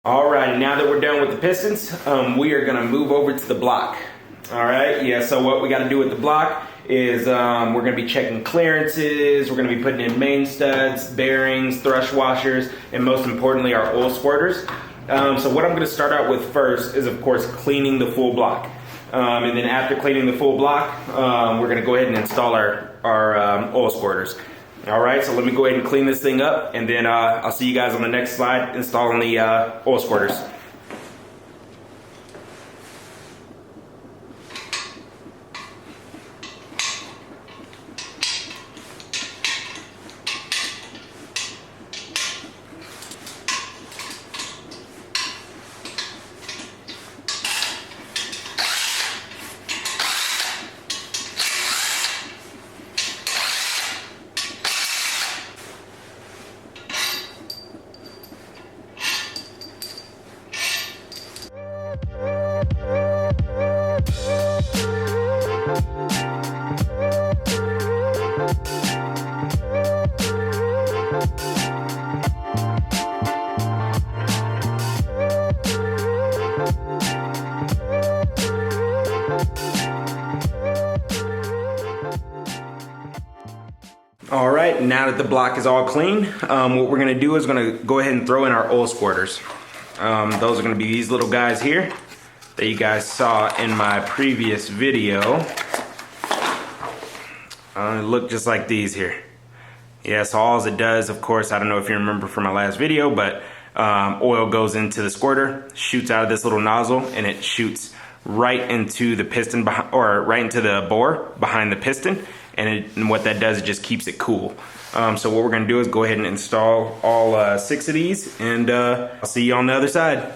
Alright, now that we're done with the pistons, we are going to move over to the block. Alright, yeah, so what we got to do with the block is we're going to be checking clearances, we're going to be putting in main studs, bearings, thrust washers, and most importantly our oil squirters. So what I'm going to start out with first is of course cleaning the full block. And then after cleaning the full block, we're going to go ahead and install our oil squirters. Alright, so let me go ahead and clean this thing up, and then I'll see you guys on the next slide installing the oil squirters. Alright, now that the block is all clean, what we're going to do is we're going to go ahead and throw in our oil squirters. Those are going to be these little guys here that you guys saw in my previous video. Look just like these here. Yeah, so all it does, of course, I don't know if you remember from my last video, but oil goes into the squirter, shoots out of this little nozzle, and it shoots right into the piston, or right into the bore behind the piston. And what that does, it just keeps it cool. So what we're going to do is go ahead and install all 6 of these, and I'll see you on the other side.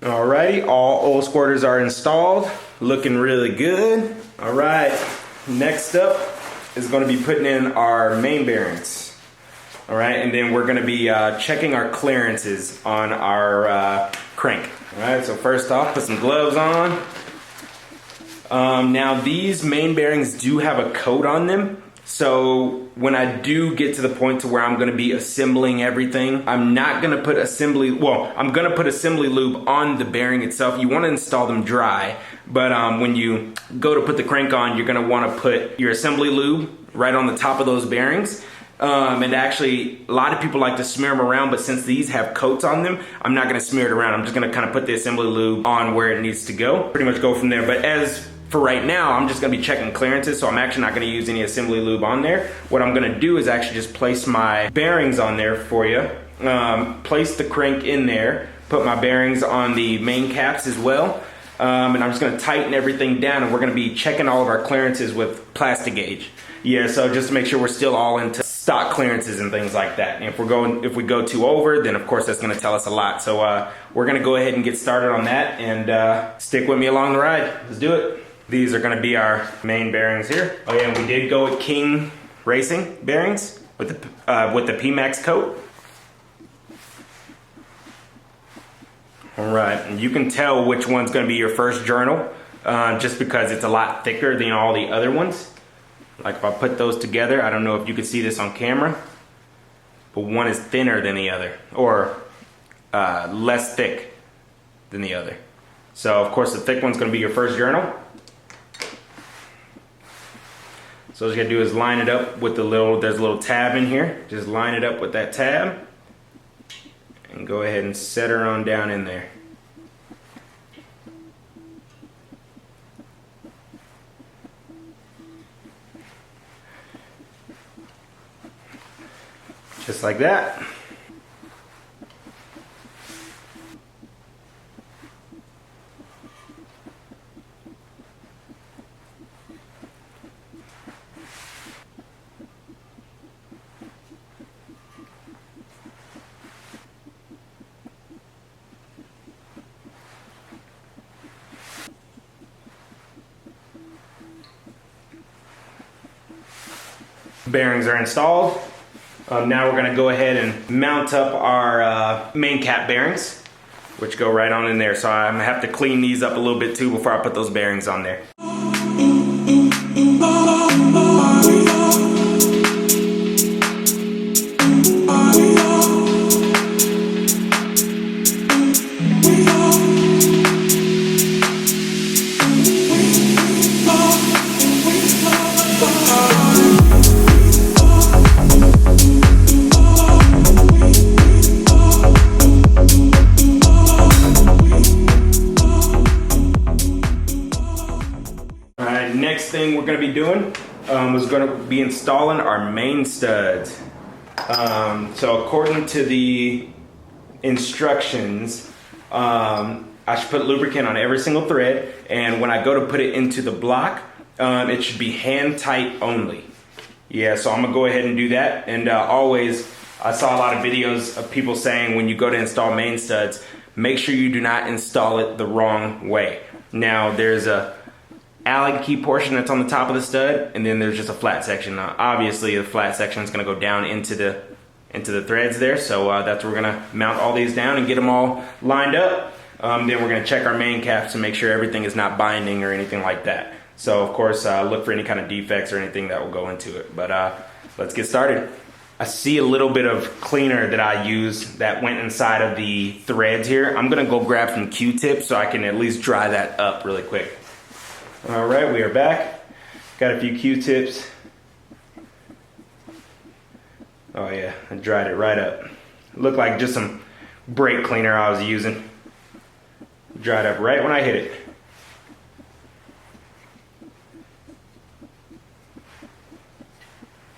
Alrighty, all oil squirters are installed, looking really good. Alright, next up is going to be putting in our main bearings. Alright, and then we're going to be checking our clearances on our crank. Alright, so first off, put some gloves on. Now these main bearings do have a coat on them. So when I do get to the point to where I'm going to be assembling everything, I'm not going to put assembly, well, I'm going to put assembly lube on the bearing itself. You want to install them dry, but when you go to put the crank on, you're going to want to put your assembly lube right on the top of those bearings. And actually, a lot of people like to smear them around, but since these have coats on them, I'm not going to smear it around. I'm just going to kind of put the assembly lube on where it needs to go. Pretty much go from there. But as for right now, I'm just going to be checking clearances, so I'm actually not going to use any assembly lube on there. What I'm going to do is actually just place my bearings on there for you, place the crank in there, put my bearings on the main caps as well, and I'm just going to tighten everything down, and we're going to be checking all of our clearances with plastic gauge. Yeah, so just to make sure we're still all into stock clearances and things like that. And if we go too over, then of course that's going to tell us a lot. So we're going to go ahead and get started on that, and stick with me along the ride. Let's do it. These are going to be our main bearings here. Oh yeah, and we did go with King Racing bearings with the PMAX coat. All right, and you can tell which one's going to be your first journal, just because it's a lot thicker than all the other ones. Like if I put those together, I don't know if you can see this on camera, but one is thinner than the other, or less thick than the other. So of course the thick one's going to be your first journal. So all you gotta do is line it up with there's a little tab in here. Just line it up with that tab and go ahead and set her on down in there. Just like that. Bearings are installed. Now we're going to go ahead and mount up our main cap bearings, which go right on in there. So I'm going to have to clean these up a little bit too before I put those bearings on there. Next thing we're going to be doing is going to be installing our main studs. So according to the instructions, I should put lubricant on every single thread, and when I go to put it into the block, it should be hand tight only. Yeah, so I'm going to go ahead and do that. And always, I saw a lot of videos of people saying when you go to install main studs, make sure you do not install it the wrong way. Now there's a allied key portion that's on the top of the stud, and then there's just a flat section. Now, obviously the flat section is going to go down into the threads there, so that's where we're going to mount all these down and get them all lined up. Then we're going to check our main caps to make sure everything is not binding or anything like that. So of course look for any kind of defects or anything that will go into it, but let's get started. I see a little bit of cleaner that I used that went inside of the threads here. I'm going to go grab some Q-tips so I can at least dry that up really quick. Alright, we are back. Got a few Q-tips. Oh yeah, I dried it right up. Looked like just some brake cleaner I was using. Dried up right when I hit it.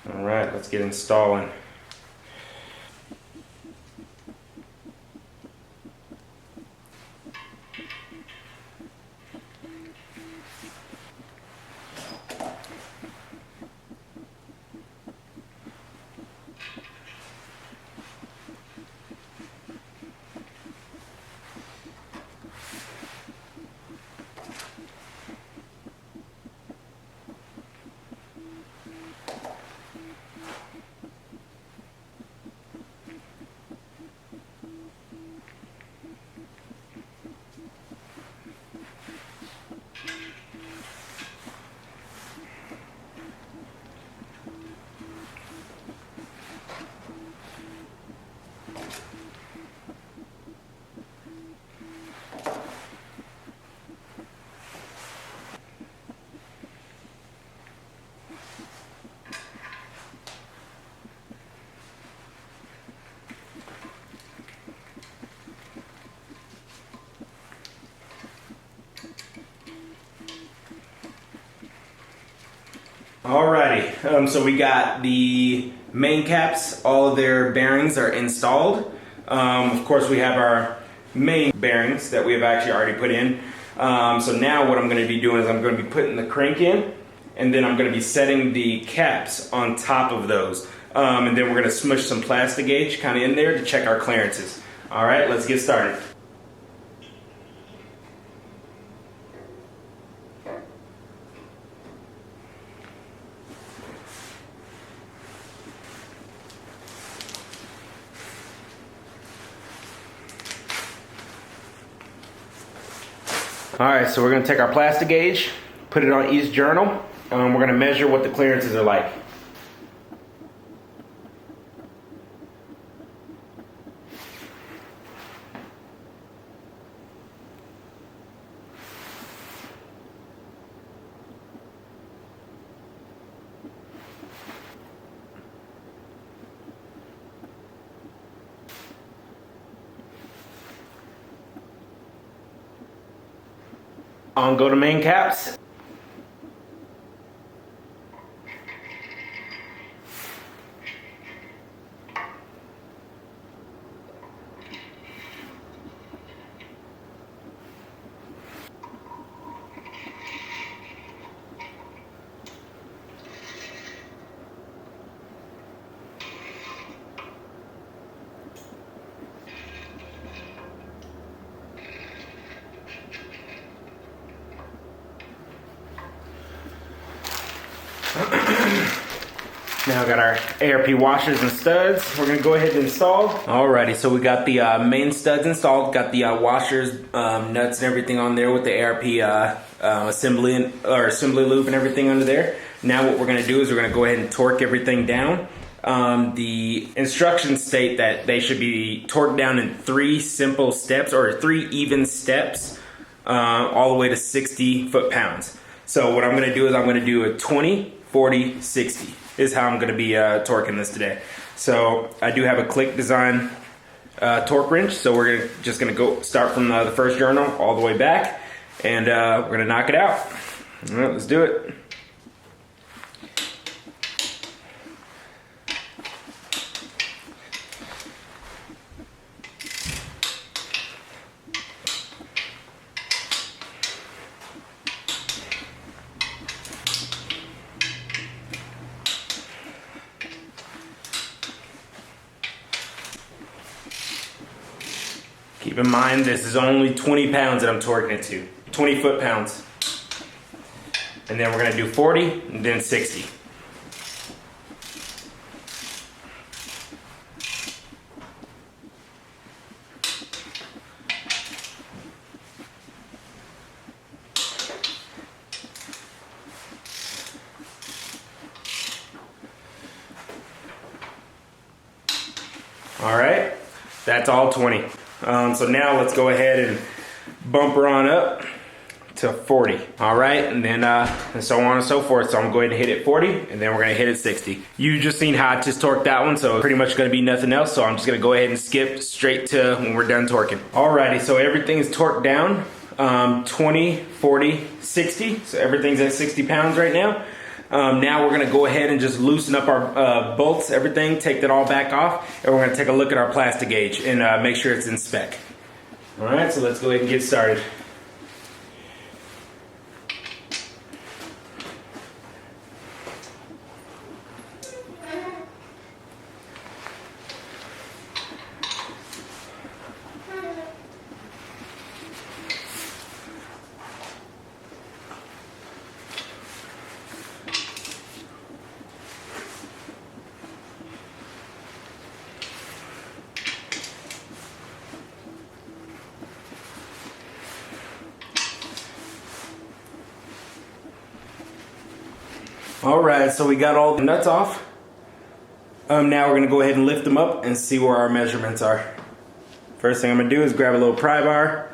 Alright, let's get installing. Alrighty, so we got the main caps, all of their bearings are installed. Of course we have our main bearings that we have actually already put in. So now what I'm going to be doing is I'm going to be putting the crank in, and then I'm going to be setting the caps on top of those. And then we're going to smush some plastic gauge kind of in there to check our clearances. Alright, let's get started. Alright, so we're going to take our plastic gauge, put it on each journal, and we're going to measure what the clearances are like. On go to main caps. Now we got our ARP washers and studs. We're gonna go ahead and install. Alrighty, so we got the main studs installed. Got the washers, nuts, and everything on there with the ARP assembly loop and everything under there. Now what we're gonna do is we're gonna go ahead and torque everything down. The instructions state that they should be torqued down in 3 simple steps, or 3 even steps, all the way to 60 foot-pounds. So what I'm gonna do is I'm gonna do a 20, 40, 60 is how I'm gonna be torquing this today. So I do have a Click Design torque wrench, so we're just gonna go start from the first journal all the way back, and we're gonna knock it out. All right, let's do it. Keep in mind, this is only 20 pounds that I'm torquing it to. 20 foot-pounds. And then we're gonna do 40, and then 60. All right, that's all 20. So now let's go ahead and bumper on up to 40. All right, and then and so on and so forth. So I'm going to hit it 40, and then we're gonna hit it 60. You just seen how I just torqued that one, so pretty much gonna be nothing else. So I'm just gonna go ahead and skip straight to when we're done torquing. Alrighty, so everything is torqued down, 20, 40, 60. So everything's at 60 pounds right now. Now we're gonna go ahead and just loosen up our bolts, everything, take that all back off, and we're gonna take a look at our plastic gauge and make sure it's in spec. All right, so let's go ahead and get started. All right, so we got all the nuts off. Now we're gonna go ahead and lift them up and see where our measurements are. First thing I'm gonna do is grab a little pry bar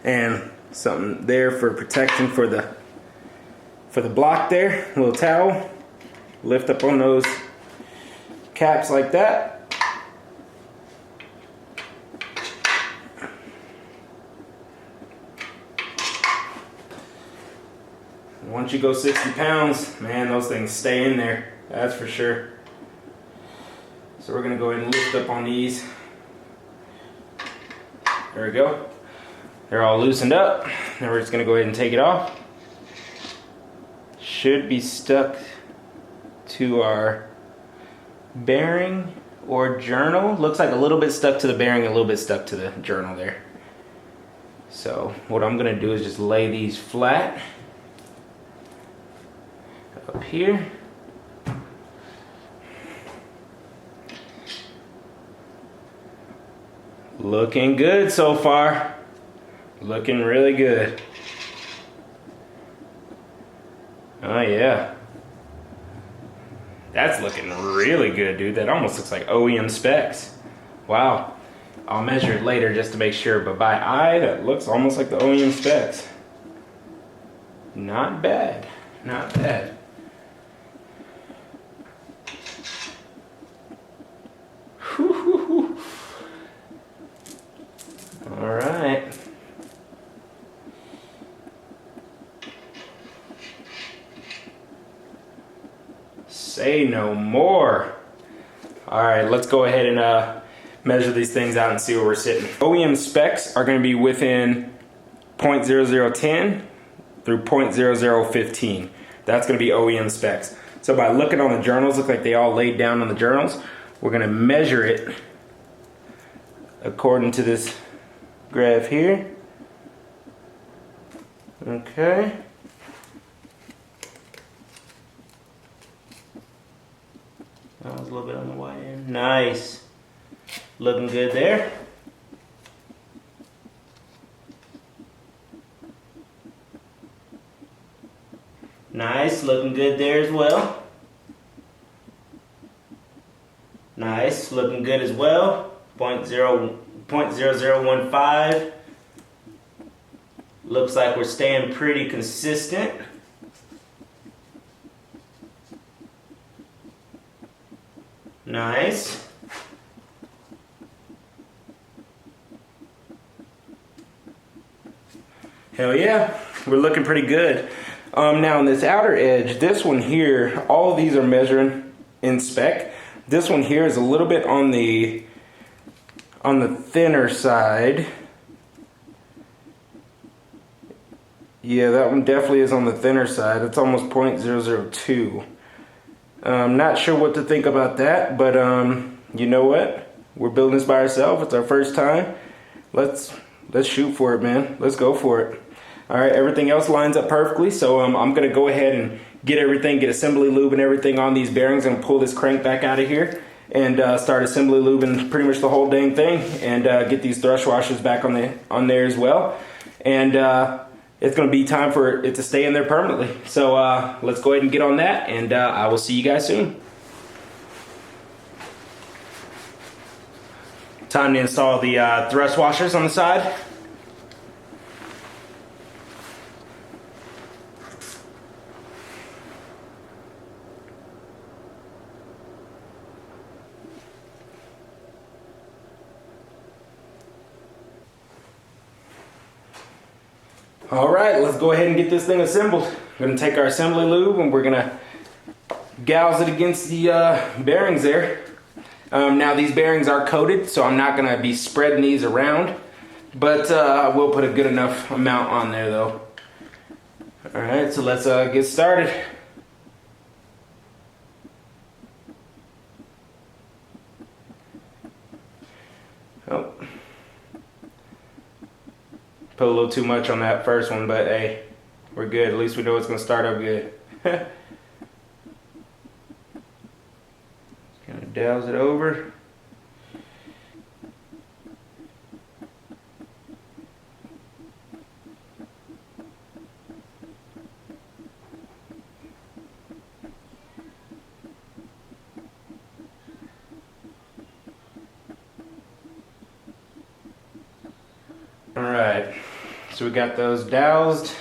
and something there for protection for the block there, a little towel. Lift up on those caps like that. Once you go 60 pounds, man, those things stay in there, that's for sure. So we're gonna go ahead and lift up on these. There we go. They're all loosened up. Now we're just gonna go ahead and take it off. Should be stuck to our bearing or journal. Looks like a little bit stuck to the bearing, a little bit stuck to the journal there. So what I'm gonna do is just lay these flat up here. Looking good so far. Looking really good. Oh yeah. That's looking really good, dude. That almost looks like OEM specs. Wow. I'll measure it later just to make sure, but by eye, that looks almost like the OEM specs. Not bad. Not bad. All right. Say no more. All right, let's go ahead and measure these things out and see where we're sitting. OEM specs are going to be within 0.0010 through 0.0015. That's going to be OEM specs. So by looking on the journals, look like they all laid down on the journals. We're going to measure it according to this graph here. Okay. That was a little bit on the wide end. Nice. Looking good there. Nice, looking good there as well. Nice, looking good as well. 0.0015. Looks like we're staying pretty consistent. Nice. Hell yeah, we're looking pretty good. Now on this outer edge, this one here, all of these are measuring in spec. This one here is a little bit on the thinner side. Yeah, that one definitely is on the thinner side. It's almost 0.002. I'm not sure what to think about that, but you know what? We're building this by ourselves. It's our first time. Let's shoot for it, man. Let's go for it. All right, everything else lines up perfectly, so I'm gonna go ahead and get assembly lube and everything on these bearings and pull this crank back out of here and start assembly lubing pretty much the whole dang thing and get these thrust washers back on there as well. And it's gonna be time for it to stay in there permanently. So let's go ahead and get on that, and I will see you guys soon. Time to install the thrust washers on the side. All right, let's go ahead and get this thing assembled. We're gonna take our assembly lube and we're gonna gouge it against the bearings there. Now these bearings are coated, so I'm not gonna be spreading these around, but I will put a good enough amount on there though. All right, so let's get started. Oh. Put a little too much on that first one, but hey, we're good. At least we know it's gonna start up good. Just gonna douse it over. All right. So we got those doused.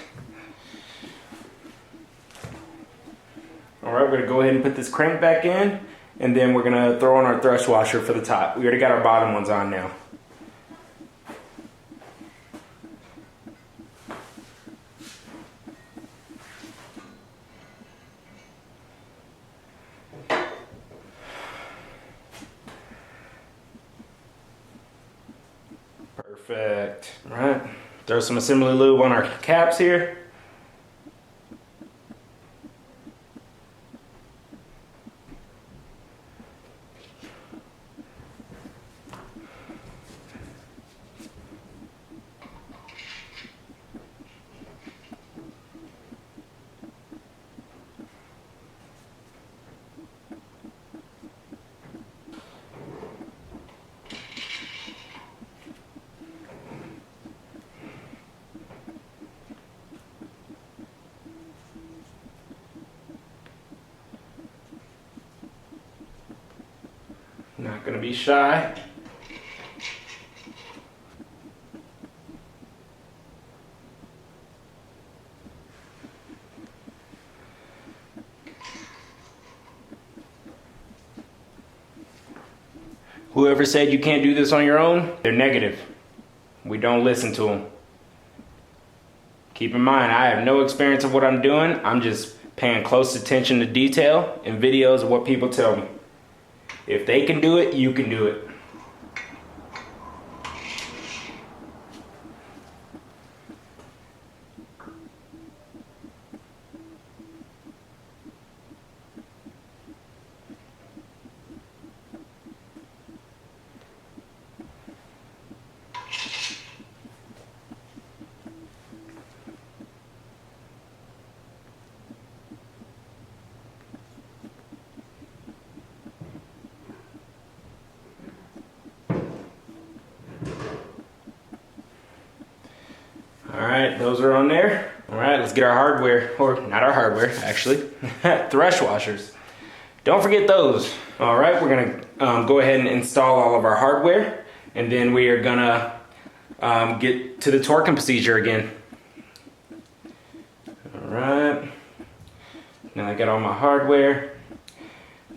All right, we're gonna go ahead and put this crank back in, and then we're gonna throw on our thrust washer for the top. We already got our bottom ones on now. Perfect. All right. Throw some assembly lube on our caps here. Not gonna be shy. Whoever said you can't do this on your own, they're negative. We don't listen to them. Keep in mind, I have no experience of what I'm doing. I'm just paying close attention to detail in videos of what people tell me. If they can do it, you can do it. Alright, those are on there. Alright, let's get our hardware, or not our hardware, actually, thresh washers. Don't forget those. Alright, we're gonna go ahead and install all of our hardware, and then we are gonna get to the torquing procedure again. Alright, now I got all my hardware.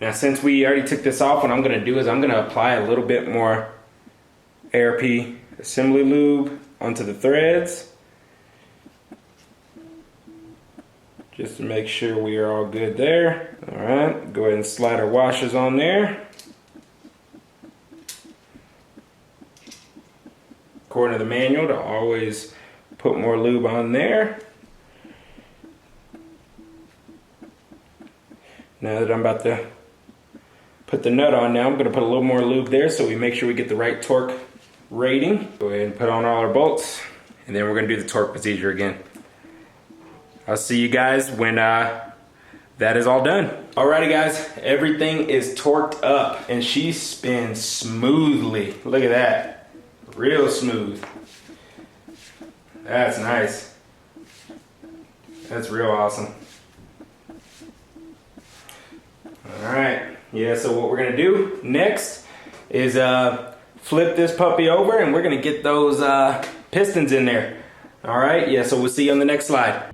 Now since we already took this off, what I'm gonna do is I'm gonna apply a little bit more ARP assembly lube onto the threads, just to make sure we are all good there. All right, go ahead and slide our washers on there. According to the manual, to always put more lube on there. Now that I'm about to put the nut on now, I'm gonna put a little more lube there so we make sure we get the right torque rating. Go ahead and put on all our bolts, and then we're gonna do the torque procedure again. I'll see you guys when that is all done. Alrighty guys, everything is torqued up and she spins smoothly. Look at that, real smooth. That's nice. That's real awesome. Alright, yeah, so what we're gonna do next is flip this puppy over and we're gonna get those pistons in there. Alright, yeah, so we'll see you on the next slide.